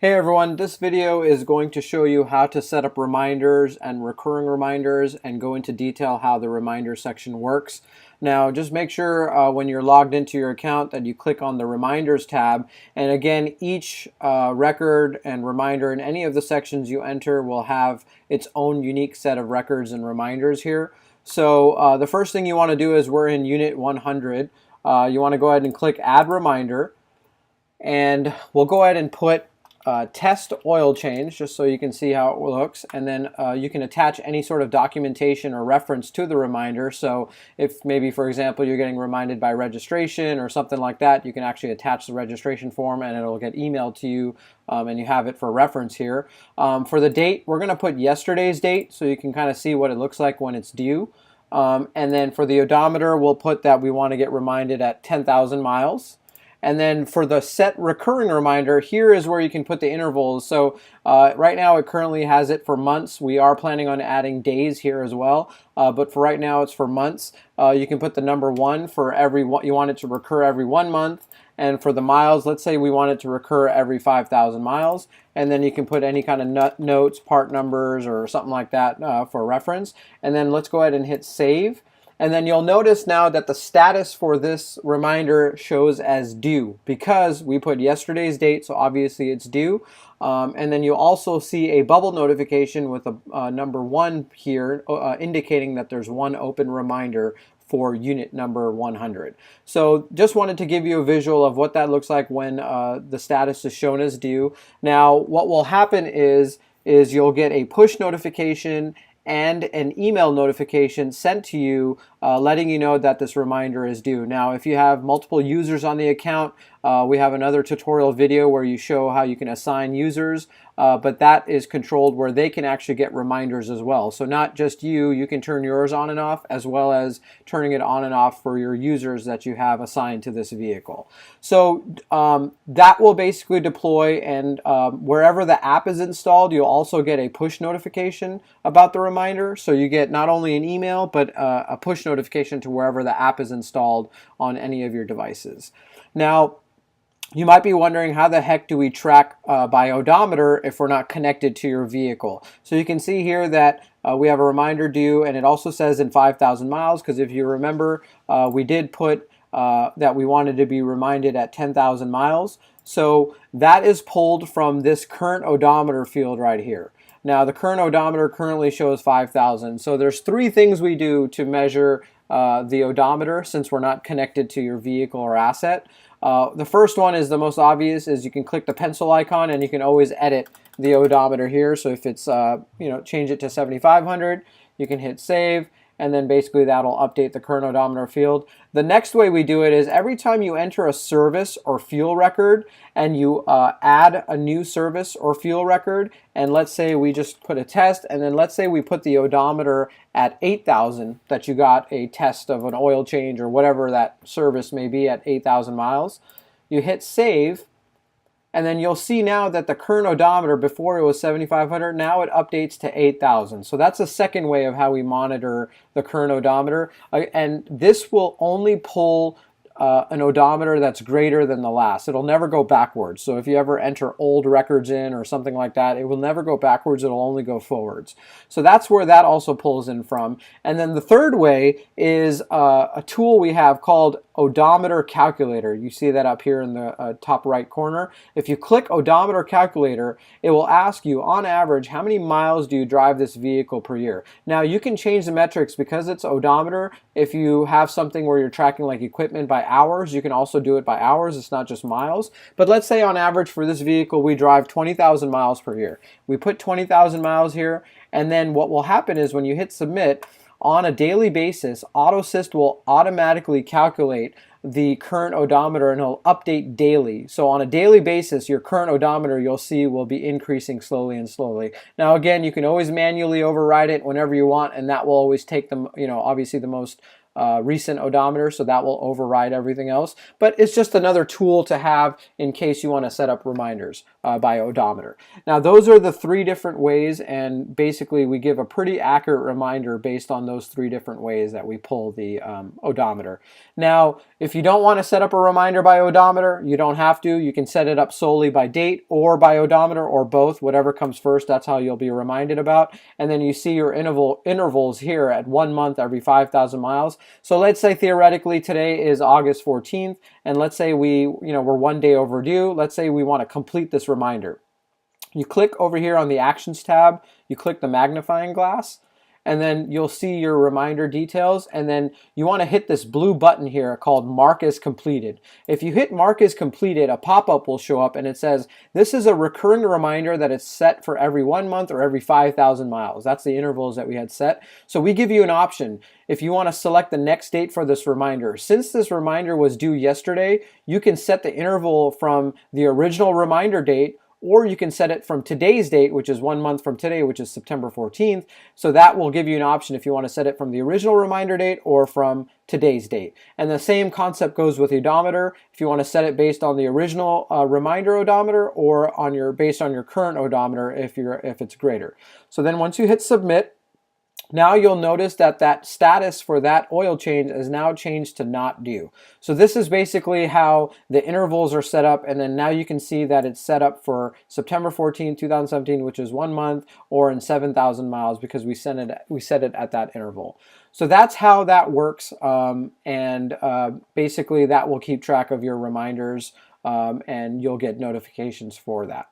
Hey everyone, this video is going to show you how to set up reminders and recurring reminders and go into detail how the reminder section works. Now just make sure when you're logged into your account that you click on the reminders tab, and again each record and reminder in any of the sections you enter will have its own unique set of records and reminders here. So the first thing you want to do is we're in unit 100. You want to go ahead and click add reminder, and we'll go ahead and put test oil change just so you can see how it looks, and then you can attach any sort of documentation or reference to the reminder. So if maybe, for example, you're getting reminded by registration or something like that, you can actually attach the registration form and it'll get emailed to you, and you have it for reference here. For the date, we're going to put yesterday's date so you can kind of see what it looks like when it's due. And then for the odometer, we'll put that we want to get reminded at 10,000 miles. And then for the set recurring reminder, here is where you can put the intervals. So right now it currently has it for months. We are planning on adding days here as well, but for right now it's for months. You can put the number 1 for every one. You want it to recur every 1 month. And for the miles, let's say we want it to recur every 5,000 miles. And then you can put any kind of notes, part numbers, or something like that for reference. And then let's go ahead and hit save. And then you'll notice now that the status for this reminder shows as due because we put yesterday's date, so obviously it's due. And then you'll also see a bubble notification with a number 1 here indicating that there's one open reminder for unit number 100. So just wanted to give you a visual of what that looks like when the status is shown as due. Now what will happen is you'll get a push notification and an email notification sent to you letting you know that this reminder is due. Now if you have multiple users on the account, we have another tutorial video where you show how you can assign users, but that is controlled where they can actually get reminders as well. So not just you can turn yours on and off, as well as turning it on and off for your users that you have assigned to this vehicle. So that will basically deploy, and wherever the app is installed, you'll also get a push notification about the reminder. So you get not only an email, but a push notification to wherever the app is installed on any of your devices. Now, you might be wondering, how the heck do we track by odometer if we're not connected to your vehicle? So you can see here that we have a reminder due, and it also says in 5,000 miles, because if you remember, we did put that we wanted to be reminded at 10,000 miles. So that is pulled from this current odometer field right here. Now the current odometer currently shows 5,000. So there's 3 things we do to measure the odometer since we're not connected to your vehicle or asset. The first one is the most obvious, is you can click the pencil icon and you can always edit the odometer here. So if it's change it to 7,500, you can hit save, and then basically that'll update the current odometer field. The next way we do it is every time you enter a service or fuel record and you add a new service or fuel record, and let's say we just put a test, and then let's say we put the odometer at 8,000, that you got a test of an oil change or whatever that service may be at 8,000 miles, you hit save. And then you'll see now that the current odometer, before it was 7,500, now it updates to 8,000. So that's the second way of how we monitor the current odometer. And this will only pull an odometer that's greater than the last. It'll never go backwards. So if you ever enter old records in or something like that, it will never go backwards. It'll only go forwards. So that's where that also pulls in from. And then the third way is a tool we have called Odometer Calculator. You see that up here in the top right corner. If you click Odometer Calculator, it will ask you, on average, how many miles do you drive this vehicle per year? Now you can change the metrics because it's odometer. If you have something where you're tracking like equipment by hours, you can also do it by hours. It's not just miles. But let's say on average for this vehicle we drive 20,000 miles per year. We put 20,000 miles here, and then what will happen is when you hit submit, on a daily basis, AutoSyst will automatically calculate the current odometer and it'll update daily. So on a daily basis, your current odometer, you'll see, will be increasing slowly and slowly. Now again, you can always manually override it whenever you want, and that will always take them, obviously the most recent odometer, so that will override everything else. But it's just another tool to have in case you want to set up reminders by odometer. Now those are the 3 different ways, and basically we give a pretty accurate reminder based on those 3 different ways that we pull the odometer. Now if you don't want to set up a reminder by odometer, you don't have to. You can set it up solely by date or by odometer, or both, whatever comes first. That's how you'll be reminded about. And then you see your intervals here at 1 month every 5,000 miles. So let's say theoretically today is August 14th, and let's say we're 1 day overdue. Let's say we want to complete this reminder. You click over here on the Actions tab, you click the magnifying glass, and then you'll see your reminder details, and then you want to hit this blue button here called Mark as Completed. If you hit Mark as Completed, a pop-up will show up and it says, this is a recurring reminder that is set for every 1 month or every 5,000 miles. That's the intervals that we had set. So we give you an option. If you want to select the next date for this reminder, since this reminder was due yesterday, you can set the interval from the original reminder date, or you can set it from today's date, which is 1 month from today, which is September 14th. So that will give you an option if you want to set it from the original reminder date or from today's date. And the same concept goes with the odometer. If you want to set it based on the original reminder odometer, or based on your current odometer if it's greater. So then once you hit submit, now you'll notice that that status for that oil change is now changed to not due. So this is basically how the intervals are set up, and then now you can see that it's set up for September 14, 2017, which is 1 month, or in 7,000 miles because we set it at that interval. So that's how that works, and basically that will keep track of your reminders, and you'll get notifications for that.